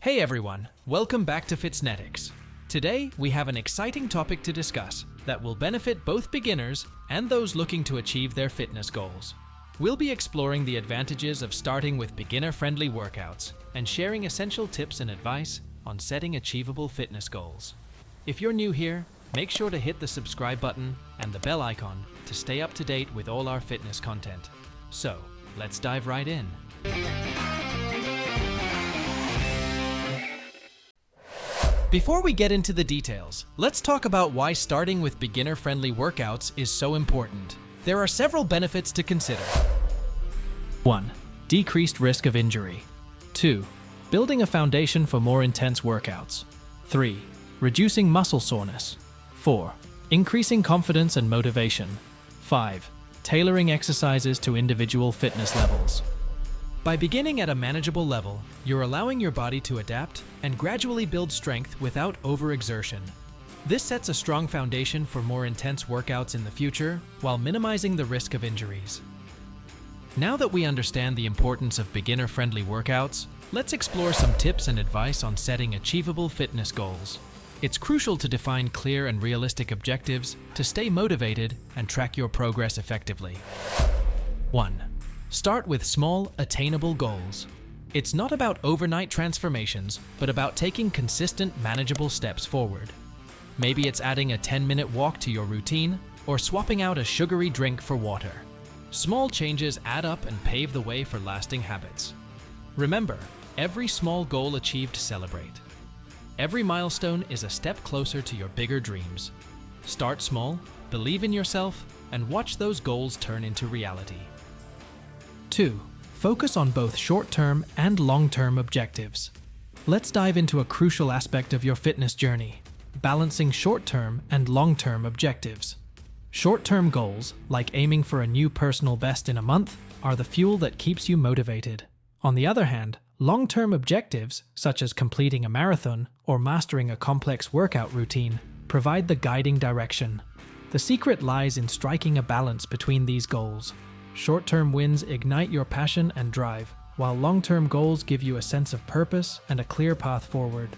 Hey everyone, welcome back to Fitnetics. Today, we have an exciting topic to discuss that will benefit both beginners and those looking to achieve their fitness goals. We'll be exploring the advantages of starting with beginner-friendly workouts and sharing essential tips and advice on setting achievable fitness goals. If you're new here, make sure to hit the subscribe button and the bell icon to stay up to date with all our fitness content. So, let's dive right in. Before we get into the details, let's talk about why starting with beginner-friendly workouts is so important. There are several benefits to consider. 1. Decreased risk of injury. 2. Building a foundation for more intense workouts. 3. Reducing muscle soreness. 4. Increasing confidence and motivation. 5. Tailoring exercises to individual fitness levels. By beginning at a manageable level, you're allowing your body to adapt and gradually build strength without overexertion. This sets a strong foundation for more intense workouts in the future while minimizing the risk of injuries. Now that we understand the importance of beginner-friendly workouts, let's explore some tips and advice on setting achievable fitness goals. It's crucial to define clear and realistic objectives to stay motivated and track your progress effectively. 1. Start with small, attainable goals. It's not about overnight transformations, but about taking consistent, manageable steps forward. Maybe it's adding a 10-minute walk to your routine or swapping out a sugary drink for water. Small changes add up and pave the way for lasting habits. Remember, every small goal achieved, celebrate. Every milestone is a step closer to your bigger dreams. Start small, believe in yourself, and watch those goals turn into reality. 2. Focus on both short-term and long-term objectives. Let's dive into a crucial aspect of your fitness journey: balancing short-term and long-term objectives. Short-term goals, like aiming for a new personal best in a month, are the fuel that keeps you motivated. On the other hand, long-term objectives, such as completing a marathon or mastering a complex workout routine, provide the guiding direction. The secret lies in striking a balance between these goals. Short-term wins ignite your passion and drive, while long-term goals give you a sense of purpose and a clear path forward.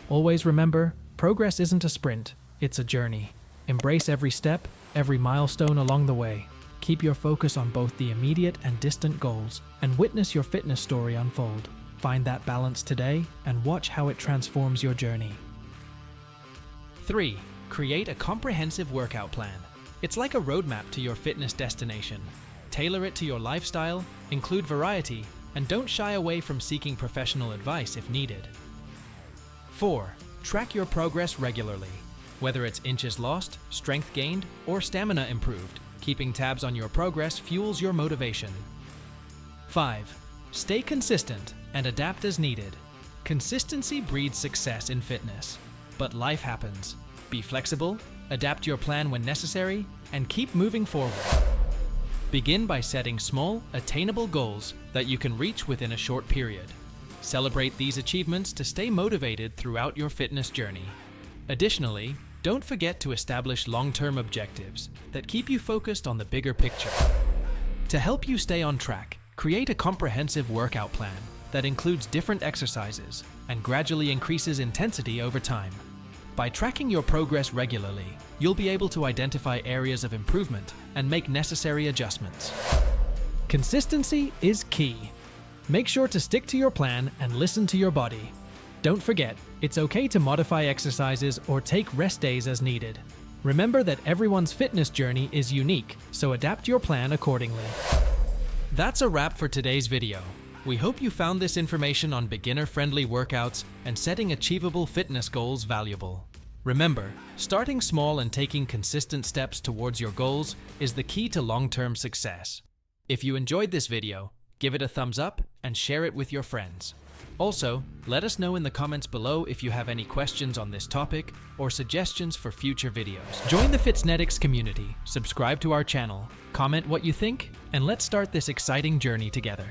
Always remember, progress isn't a sprint, it's a journey. Embrace every step, every milestone along the way. Keep your focus on both the immediate and distant goals, and witness your fitness story unfold. Find that balance today and watch how it transforms your journey. 3. Create a comprehensive workout plan. It's like a roadmap to your fitness destination. Tailor it to your lifestyle, include variety, and don't shy away from seeking professional advice if needed. 4. Track your progress regularly. Whether it's inches lost, strength gained, or stamina improved, keeping tabs on your progress fuels your motivation. 5. Stay consistent and adapt as needed. Consistency breeds success in fitness. But life happens. Be flexible, adapt your plan when necessary, and keep moving forward. Begin by setting small, attainable goals that you can reach within a short period. Celebrate these achievements to stay motivated throughout your fitness journey. Additionally, don't forget to establish long-term objectives that keep you focused on the bigger picture. To help you stay on track, create a comprehensive workout plan that includes different exercises and gradually increases intensity over time. By tracking your progress regularly, you'll be able to identify areas of improvement and make necessary adjustments. Consistency is key. Make sure to stick to your plan and listen to your body. Don't forget, it's okay to modify exercises or take rest days as needed. Remember that everyone's fitness journey is unique, so adapt your plan accordingly. That's a wrap for today's video. We hope you found this information on beginner-friendly workouts and setting achievable fitness goals valuable. Remember, starting small and taking consistent steps towards your goals is the key to long-term success. If you enjoyed this video, give it a thumbs up and share it with your friends. Also, let us know in the comments below if you have any questions on this topic or suggestions for future videos. Join the Fitnetics community, subscribe to our channel, comment what you think, and let's start this exciting journey together.